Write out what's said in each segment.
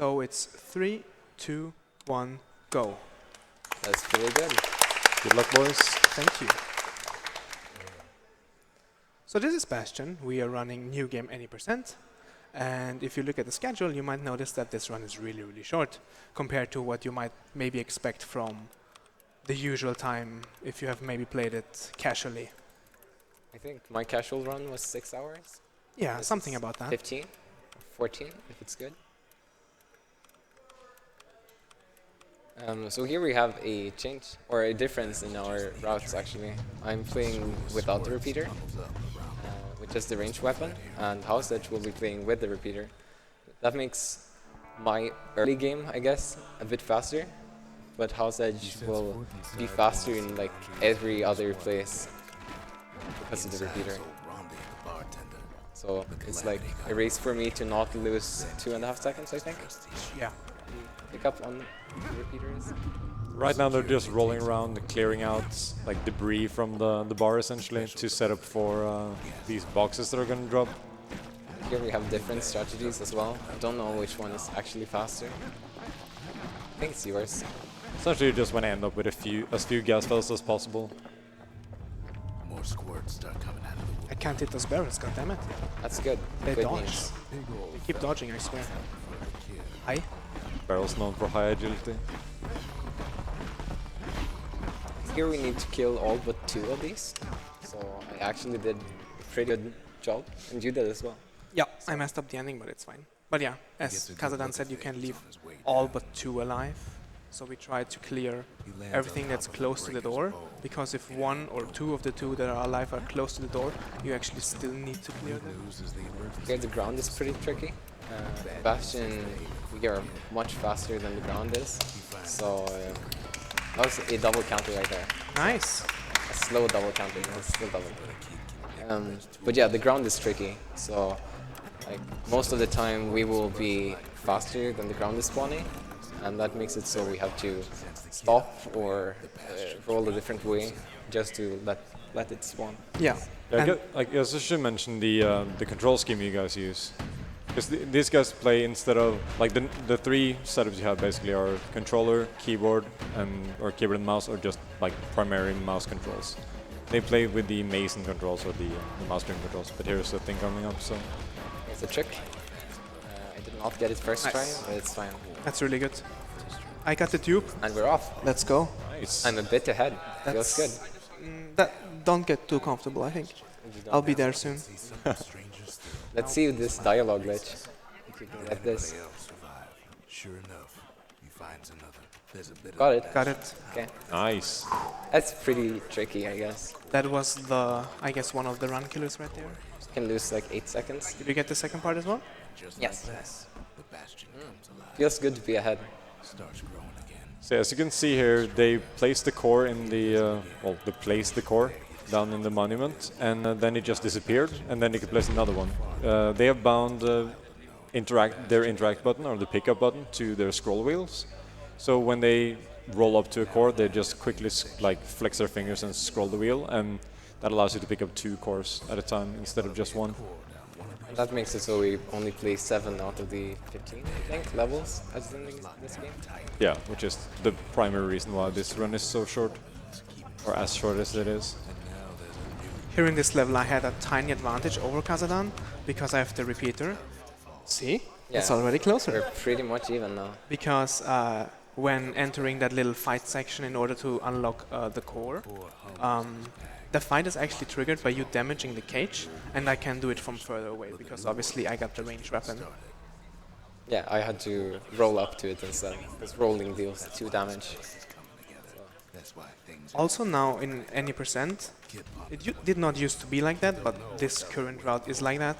So it's 3, 2, 1, go. That's pretty good. Good luck, boys. Thank you. So this is Bastion. We are running new game any %. And if you look at the schedule, you might notice that this run is really, really short compared to what you might maybe expect from the usual time if you have maybe played it casually. I think my casual run was 6 hours. Yeah, This something is about that. 15 or 14 if it's good. So here we have a change or a difference in our routes actually. I'm playing without the repeater, with just the ranged weapon, and HaosEdge will be playing with the repeater. That makes my early game, I guess, a bit faster, but HaosEdge will be faster in like every other place because of the repeater. So it's like a race for me to not lose 2.5 seconds, I think. Yeah. Pick up on the repeaters. Right now they're just rolling around, clearing out like debris from the bar essentially to set up for these boxes that are going to drop. Here we have different strategies as well. I don't know which one is actually faster. I think it's yours. Essentially you just want to end up with as few gas fells as possible. More squirts start coming out of the I can't hit those barrels, goddammit. That's good. They Good dodge. news. They keep dodging, I swear. Hi. Barrels known for high agility. Here we need to kill all but 2 of these. So I actually did a pretty good job, and you did as well. Yeah, I messed up the ending, but it's fine. But yeah, as Kazzadan said, you can leave all but 2 alive. So we tried to clear everything that's close to the door, because if 1 or 2 of the 2 that are alive are close to the door, you actually still need to clear them. Here the ground is pretty tricky. Bastion, we are much faster than the ground is. So that was a double counter right there. Nice. A slow double counter, it's still double. But yeah, the ground is tricky. So like most of the time we will be faster than the ground is spawning. And that makes it so we have to stop or roll a different way just to let it spawn. Yeah. I guess I should mention the control scheme you guys use. Because these guys play instead of like the 3 setups you have basically are controller, keyboard, or keyboard and mouse, or just like primary mouse controls. They play with the Mason controls or the mouse string controls. But here's the thing coming up. So It's a trick. I did not get it first try, but it's fine. That's really good. I got the dupe. And we're off. Let's go. nice. I'm a bit ahead. Feels good. Don't get too comfortable, I think. I'll be there soon. Let's see this dialogue glitch. If you can get this. Sure enough, he finds another. There's a bit Got it. Got it. Okay. Nice. That's pretty tricky, I guess. That was the, I guess, one of the run killers right there. You can lose like 8 seconds. Did you get the second part as well? Yes. the Bastion comes alive, Feels good to be ahead. starts growing again. So as you can see here, they place the core in the they placed the core down in the monument, and then it just disappeared, and then they could place another one. They have bound their interact button or the pickup button to their scroll wheels. So when they roll up to a core, they just quickly flex their fingers and scroll the wheel, and that allows you to pick up 2 cores at a time instead of just 1. That makes it so we only play 7 out of the 15, I think, levels as in this game. Yeah, which is the primary reason why this run is so short, or as short as it is. Here in this level I had a tiny advantage over Kazzadan because I have the repeater. See? It's Yeah. already closer. We're pretty much even now. Because when entering that little fight section in order to unlock the core, the fight is actually triggered by you damaging the cage, and I can do it from further away because obviously I got the ranged weapon. Yeah, I had to roll up to it instead, because rolling deals 2 damage. Also now in any %, it did not used to be like that, but this current route is like that.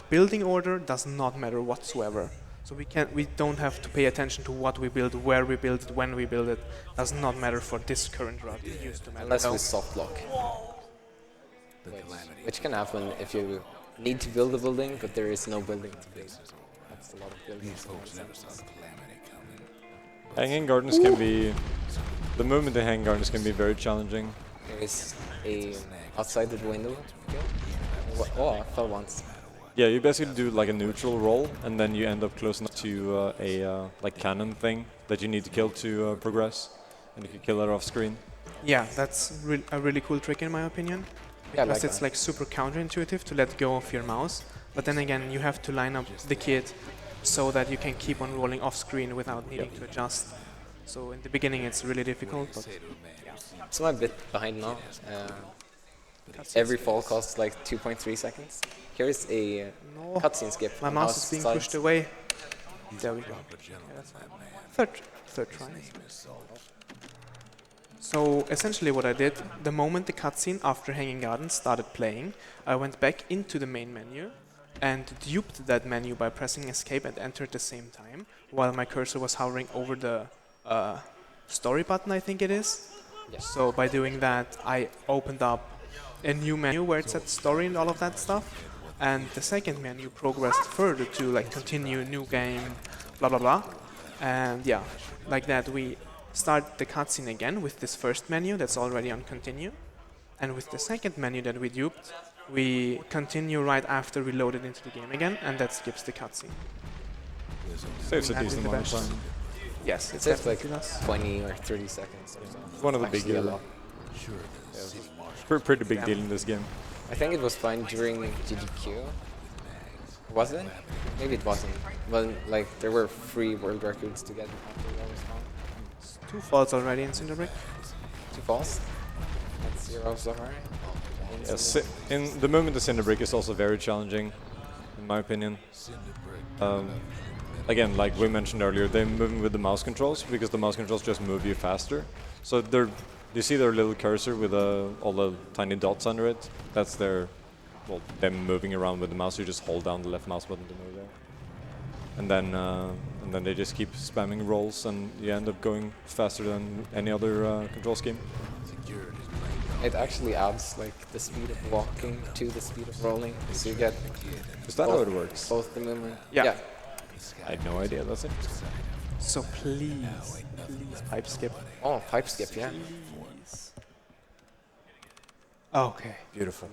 Building order does not matter whatsoever. So we don't have to pay attention to what we build, where we build it, when we build it. Does not matter for this current route. It used to matter. Unless though. we soft lock. Which can happen if you need to build a building, but there is no building to build. That's a lot of buildings. Hanging gardens can be... The movement in hanging gardens can be very challenging. There is a outside the window. Oh, I fell once. Yeah, you basically do like a neutral roll, and then you end up close enough to a like cannon thing that you need to kill to progress, and you can kill it off screen. Yeah, that's a really cool trick in my opinion, Yeah, I because like it's that. like super counterintuitive to let go of your mouse, but then again you have to line up the kit so that you can keep on rolling off screen without needing to adjust. So in the beginning it's really difficult, but So I'm a bit behind now. Every fall costs like 2.3 seconds. Here's a no, cutscene skip. my on mouse house is being side. pushed away. There we go. Yeah, that's fine. Third try. So essentially what I did, the moment the cutscene after Hanging Gardens started playing, I went back into the main menu and duped that menu by pressing escape and enter at the same time, while my cursor was hovering over the story button, I think it is. Yes. So by doing that, I opened up a new menu where it said story and all of that stuff, and the second menu progressed further to like continue, new game, blah blah blah. And yeah, like that we start the cutscene again with this first menu that's already on continue, and with the second menu that we duped, we continue right after we load it into the game again, and that skips the cutscene. Saves a That decent is the amount of best. time. Yes, It saves like definitely does. 20 or 30 seconds or so. It's one of the big Actually a deals. lot. Pretty big deal in this game. I think it was fine during GDQ. Was it? Maybe it wasn't. But like there were free world records to get after that was fine. 2 falls already in Cinderbrick. 2 falls. That's 0 so far. Yes, in the movement of Cinderbrick is also very challenging, in my opinion. Again, like we mentioned earlier, they're moving with the mouse controls because the mouse controls just move you faster. So you see their little cursor with all the tiny dots under it. That's them moving around with the mouse. You just hold down the left mouse button to move there, and then they just keep spamming rolls, and you end up going faster than any other control scheme. It actually adds like the speed of walking to the speed of rolling, so you get Is that how it works? both the movement. Yeah. I had no idea. That's it. So please pipe skip. Oh, pipe skip, yeah. Please. Okay. Beautiful.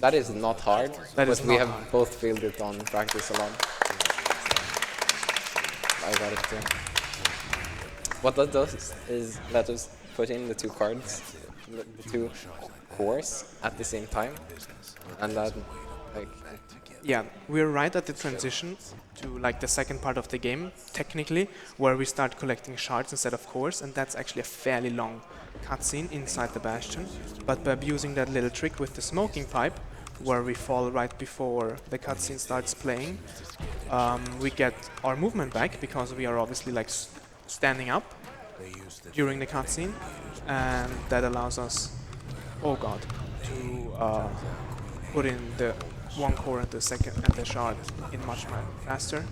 That is not hard, That but is we not have hard. both failed it on practice a lot. I got it too. What that does is let us put in the 2 cards, the 2 cores at the same time, and that like Yeah, we're right at the transition to like the second part of the game, technically, where we start collecting shards instead of cores, and that's actually a fairly long cutscene inside the Bastion. But by using that little trick with the smoking pipe, where we fall right before the cutscene starts playing, we get our movement back because we are obviously like standing up during the cutscene, and that allows us, oh god, to put in the 1 core and the second and the shard in much faster.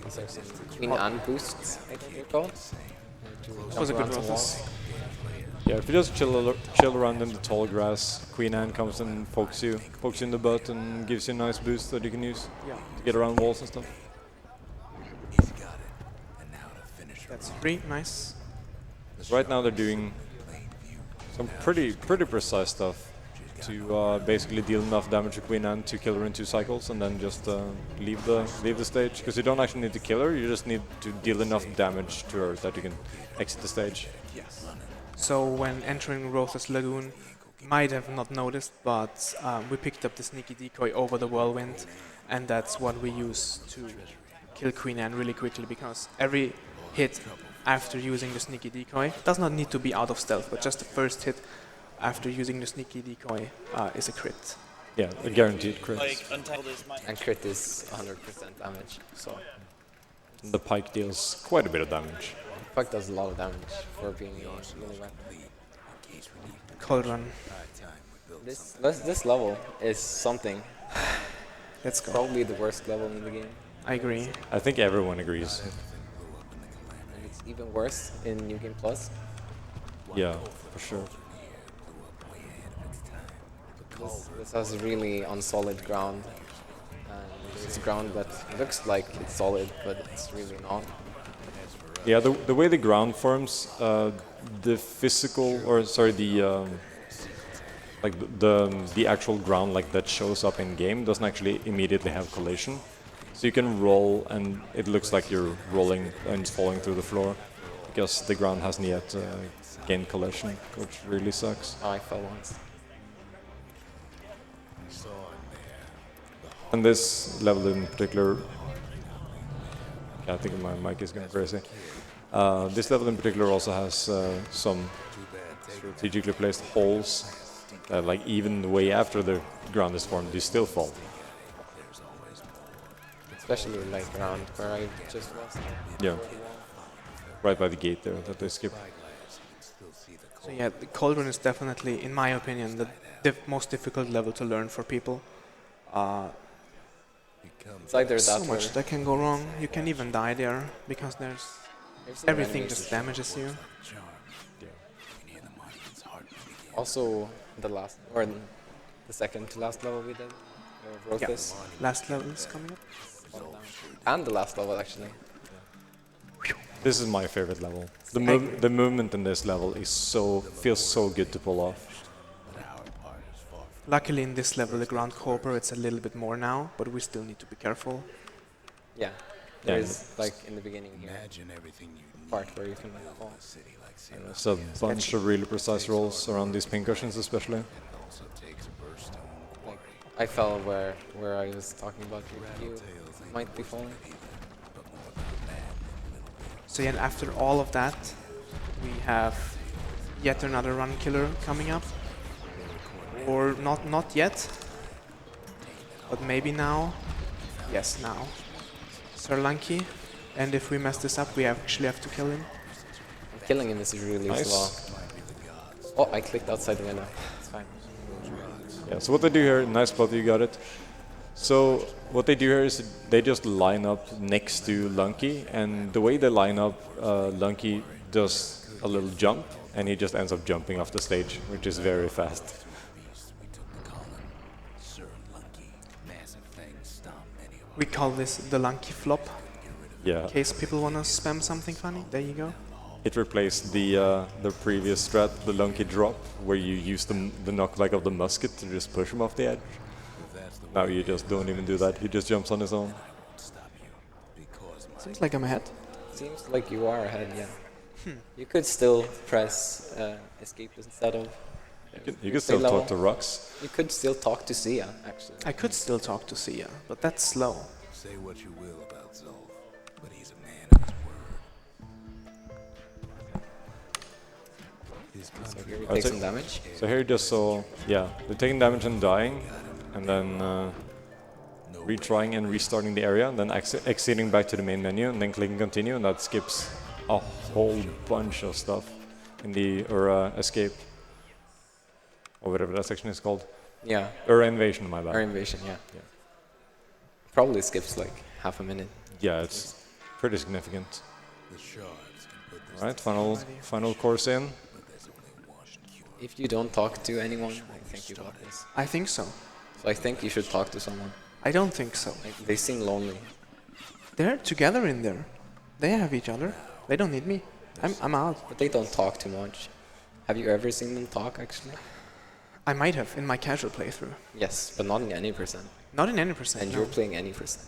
these are some Queen Anne boosts, I think they're called. That was a good Rothus. Yeah, if you just chill around in the tall grass, Queen Anne comes and pokes you in the butt and gives you a nice boost that you can use Yeah, to get around walls and stuff. that's free, nice. Right now they're doing some pretty precise stuff to basically deal enough damage to Queen Anne to kill her in 2 cycles, and then just leave the stage. Because you don't actually need to kill her; you just need to deal enough damage to her that you can exit the stage. Yes. So when entering Rothus Lagoon, you might have not noticed, but we picked up the sneaky decoy over the whirlwind, and that's what we use to kill Queen Anne really quickly, because every hit after using the sneaky decoy does not need to be out of stealth, but just the first hit after using the sneaky decoy is a crit. Yeah, a guaranteed crit. And crit is 100% damage, so The pike deals quite a bit of damage. Puck does a lot of damage for being a melee weapon. Cauldron. This level is something. Let's go. Probably the worst level in the game. I agree. I think everyone agrees. And it's even worse in New Game Plus. Yeah, for sure. This has really on solid ground. And it's ground that looks like it's solid, but it's really not. Yeah, the way the ground forms, the physical, or sorry, like the actual ground like that shows up in game doesn't actually immediately have collation. So you can roll and it looks like you're rolling and falling through the floor because the ground hasn't yet gained collision, which really sucks. Oh, I fell once. And this level in particular, I think my mic is going crazy. This level in particular also has some strategically placed holes that, like, even way after the ground is formed, you still fall. Especially like around where I just was. Yeah, right by the gate there that they skip. So yeah, the Cauldron is definitely, in my opinion, the most difficult level to learn for people. It's either that So or much that can go wrong. You can even die there because there's everything just damages you. Also, the last or the second to last level we did, wrote Yeah. this, Last level is coming up. and the last level actually. This is my favorite level. The movement in this level is feels so good to pull off. Luckily in this level, the ground cobra, it's a little bit more now, but we still need to be careful. Yeah, there Yeah. is like in the beginning here, Imagine everything you need part where you can fall. a city like And there's a bunch of really precise rolls around these pincushions especially. also takes a burst of Like I fell where I was talking about you might be falling. So yeah, and after all of that, we have yet another run killer coming up. Or not yet, but maybe now. Yes, now. Sir Lanky, and if we mess this up, we actually have to kill him. Killing him is really Nice. slow. Oh, I clicked outside the window. It's fine. Yeah, so what they do here, nice spot, you got it. So what they do here is they just line up next to Lunky, and the way they line up, Lunky does a little jump, and he just ends up jumping off the stage, which is very fast. We call this the Lanky flop, Yeah, in case people want to spam something funny. There you go. it replaced the previous strat, the Lunky drop, where you use the knockback of the musket to just push him off the edge. Now you just don't even do that, he just jumps on his own. Seems like I'm ahead. Seems like you are ahead, yeah. You could still press escape instead of. You can still talk to Rux. You could still talk to Sia, actually. I could still talk to Sia, but that's slow. Say what you will about Zolf, but he's a man of his word. So here we I'd take say- some damage. So here you just saw, yeah, they're taking damage and dying, and then retrying and restarting the area, and then exiting back to the main menu, and then clicking continue, and that skips a whole bunch of stuff in the escape, or whatever that section is called. Yeah, Invasion, my bad. our invasion, yeah. Probably skips like half a minute. Yeah, it's pretty significant. The shards can put this Right, final course in. If you don't talk to anyone, I think you got this. I think so. So I think you should talk to someone. I don't think so. Like, they seem lonely. They're together in there. They have each other. They don't need me. I'm out. But they don't talk too much. Have you ever seen them talk, actually? I might have in my casual playthrough. Yes, but not in any percent. Not in any percent. And no. you're playing any percent.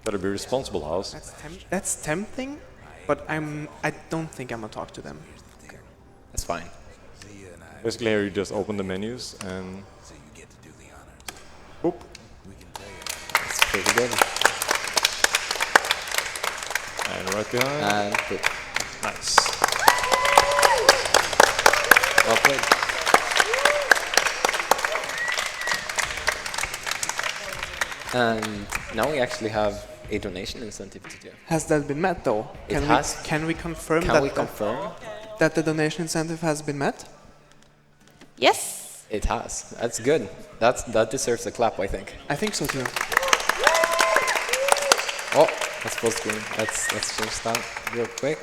Better be responsible, House. That's tempting, but I don't think I'm gonna talk to them. That's fine. Basically here you just open the menus and boop. That's pretty good. And right behind. And good. Nice. Well played. And now we actually have a donation incentive to do. Has that been met though? It has. Can we confirm Can that we confirm? that the donation incentive has been met? Yes. It has. That's good. That deserves a clap, I think. I think so too. Oh, that's full screen. Let's change that real quick.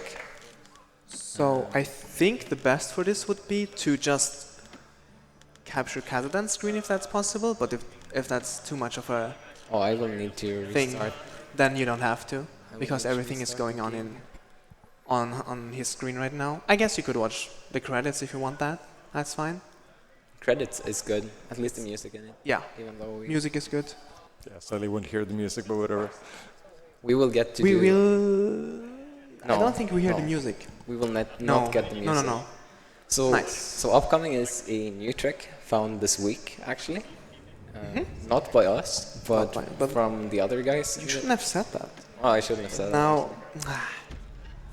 So I think the best for this would be to just capture Kazzadan's screen if that's possible, but if that's too much of a Oh, I will need to thing, restart. then you don't have to, will because need to everything is restart going the on game. on his screen right now. I guess you could watch the credits if you want that. That's fine. credits is good. At least the music in it. Yeah, Even though music is good. Yeah, sadly wouldn't hear the music, but whatever. we will get to We do. will. I No, don't think we hear the no. music. We will not No, get the music. no, no, no. So, Nice. so upcoming is a new trick found this week, actually. Not by us, but, but from the other guys. You shouldn't have said that. Oh, I shouldn't have said that. Now,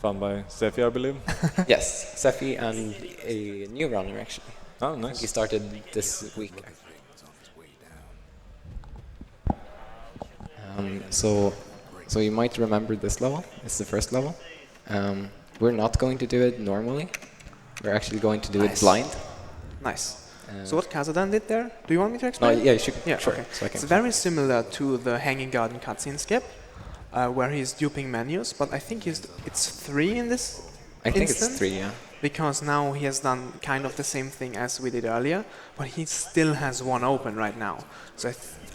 Found by Sefi, I believe. Yes, Sefi and a new runner, actually. Oh, He nice. started this week. So you might remember this level. It's the first level. We're not going to do it normally. We're actually going to do it Nice. blind. nice. So what Kazzadan did there? Do you want me to No, explain? yeah, you should. Yeah, sure. okay. So I can It's very similar to the Hanging Garden cutscene skip, where he's duping menus, but I think it's 3 in this I think instance, it's 3, yeah. because now he has done kind of the same thing as we did earlier, but he still has one open right now. So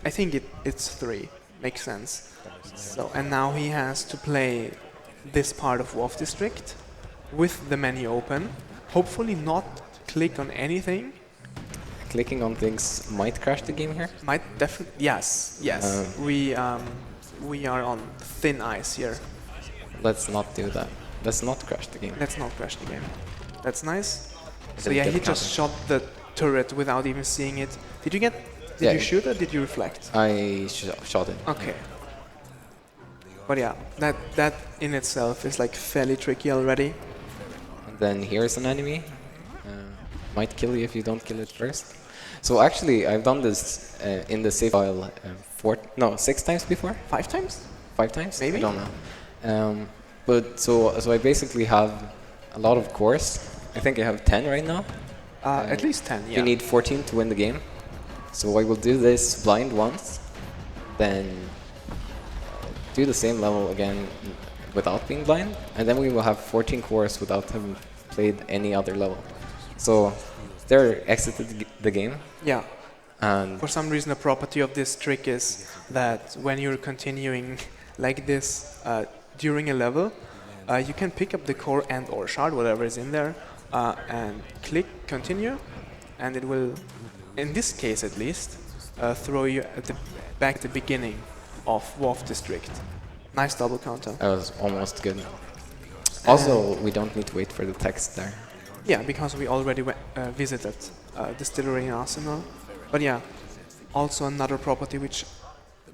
I think it's 3. Makes sense. So and now he has to play this part of Wolf District with the menu open. Hopefully not click on anything. Clicking on things might crash the game here. Might definitely yes. We are on thin ice here. Let's not do that. Let's not crash the game. Let's not crash the game. That's nice. So Didn't yeah, get he the just shot the turret without even seeing it. Did you get? Did Yeah. you shoot or did you reflect? I shot it. Okay. But yeah, that in itself is like fairly tricky already. And then here's an enemy. Might kill you if you don't kill it first. So actually, I've done this in the save file 6 times before. 5 times? 5 times? Maybe? I don't know. But so I basically have a lot of cores. I think I have 10 right now. At least 10. Yeah. You need 14 to win the game. So I will do this blind once, then do the same level again without being blind, and then we will have 14 cores without having played any other level. So they're exited the game, Yeah. and For some reason, a property of this trick is that when you're continuing like this during a level, you can pick up the core and or shard, whatever is in there, and click continue, and it will, in this case at least, throw you at back at the beginning of Wolf District. Nice double counter. that was almost good. Also, we don't need to wait for the text there. Yeah, because we already visited Distillery and Arsenal. But yeah, also another property which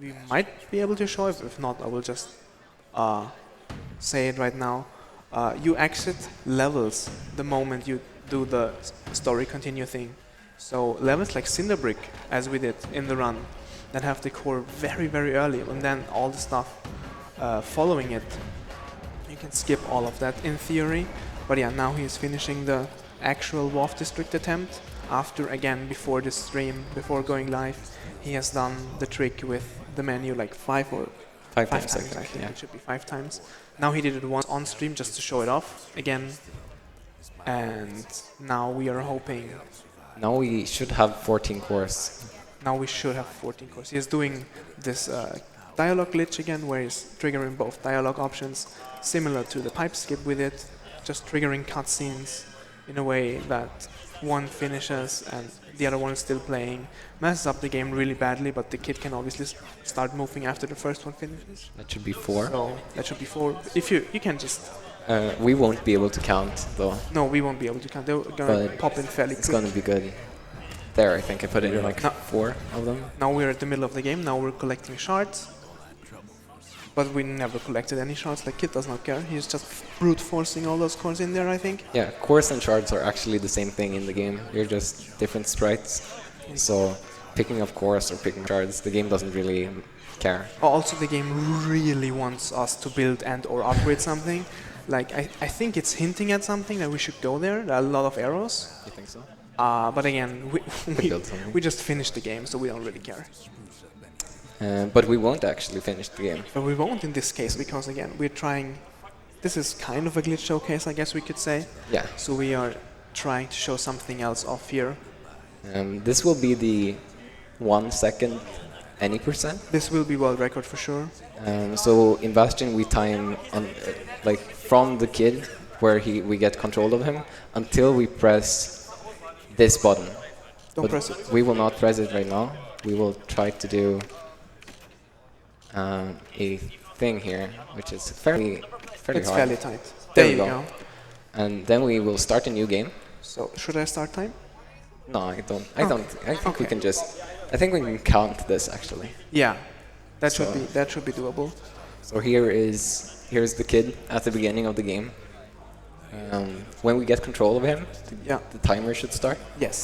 we might be able to show. If not, I will just say it right now. You exit levels the moment you do the story continue thing. So levels like Cinderbrick, as we did in the run, that have the core very, very early, and then all the stuff following it, you can skip all of that in theory. But yeah, now he's finishing the actual Wolf District attempt. After, again, before the stream, before going live, he has done the trick with the menu like 5 Five times, I I think, think yeah. it should be 5 times. Now he did it once on stream just to show it off again. And now we are hoping, Now we should have 14 cores. now we should have 14 cores. He's doing this dialogue glitch again, where he's triggering both dialogue options, similar to the pipe skip with it, just triggering cutscenes in a way that one finishes and the other one is still playing. Messes up the game really badly, but the kid can obviously start moving after the first one finishes. That should be 4. So that should be 4. If you can just, We won't be able to count though. no, we won't be able to count. They're gonna But pop in fairly It's quick. gonna be good. There, I think I put in like No. 4 of them. Now we're at the middle of the game. Now we're collecting shards. But we never collected any shards. The kid does not care. He's just brute forcing all those cores in there, I think. Yeah, cores and shards are actually the same thing in the game. They're just different sprites. So picking up cores or picking shards, the game doesn't really care. Also, the game really wants us to build and or upgrade something. Like, I think it's hinting at something that we should go there. There are a lot of arrows. You think so? But again, we, build something. we just finished the game, so we don't really care. But we won't actually finish the game. But we won't in this case, because again, we're trying... This is kind of a glitch showcase, I guess we could say. Yeah. So we are trying to show something else off here. This will be the 1 second any percent. This will be world record for sure. So in Bastion we time on, like from the kid where we get control of him until we press this button. Don't but press it. we will not press it right now. We will try to do a thing here, which is fairly It's hard. fairly tight. There There we you go. go. And then we will start a new game. So should I start time? No, I don't. I don't. I think we Okay. can just. I think we can count this actually. Yeah, that So- should be doable. So here's the kid at the beginning of the game. When we get control of him, Yeah. the timer should start. Yes.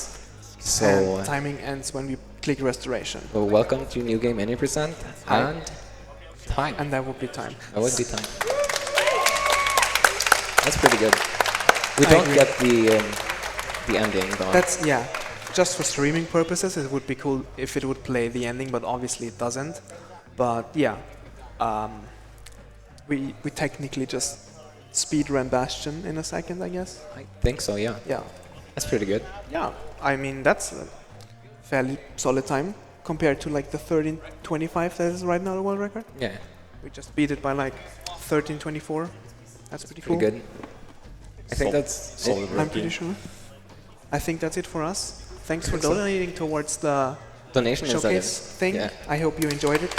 So And timing ends when we click restoration, so welcome to new game any percent Hi. and time. and that would be time. That would be time. That's pretty good. We I don't agree. get the ending though. That's yeah. Just for streaming purposes, it would be cool if it would play the ending, but obviously it doesn't. But yeah, we technically just speedrun Bastion in a second, I guess. I think so. Yeah. Yeah. That's pretty good. Yeah, I mean that's a fairly solid time compared to like the 13:25 that is right now the world record. Yeah. We just beat it by like 13:24. That's pretty cool. Pretty good. I think that's solid it. I'm pretty sure. I think that's it for us. Thanks for think so. donating towards the Donation is that showcase it. thing. Yeah. I hope you enjoyed it.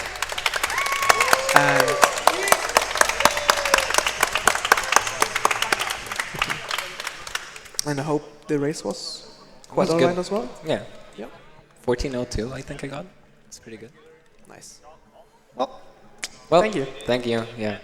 And I hope the race was quite Was good. alright as well. Yeah. Yep. 14:02, I think I got. It's pretty good. Nice. Well, Well, Thank you. Thank you. Yeah.